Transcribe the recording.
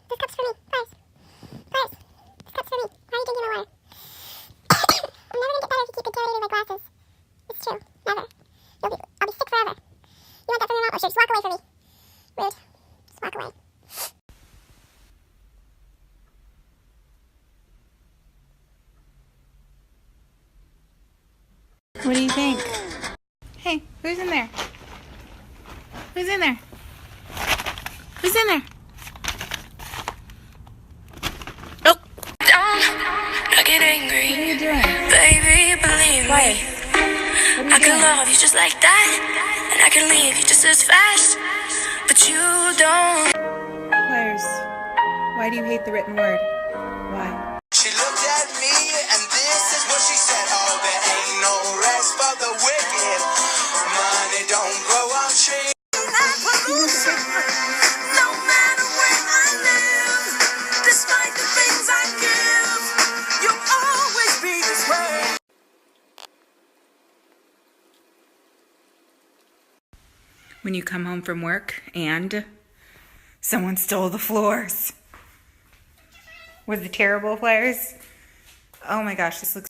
This cup's for me. Pliers. Pliers. This cup's for me. Why are you drinking my water? I'm never gonna get better if you keep contaminating my glasses. It's true. Never. I'll be sick forever. You want that from your mom? Oh, sure. Just walk away from me. Rude. Just walk away. What do you think? Hey, who's in there? Who's in there? Who's in there? Oh! Don't get angry. What are you doing? Baby, believe me. What are I you can doing? love you just like that, and I can leave you just as fast. But you don't. Pliers, why do you hate the written word? Why? She looked at me and this is what she said. Oh, there ain't no rest for the wicked. Money don't grow on trees. No matter where I live, despite the things I give, you'll always be this way. When you come home from work and someone stole the floors. Was it terrible, Pliers? Oh my gosh, this looks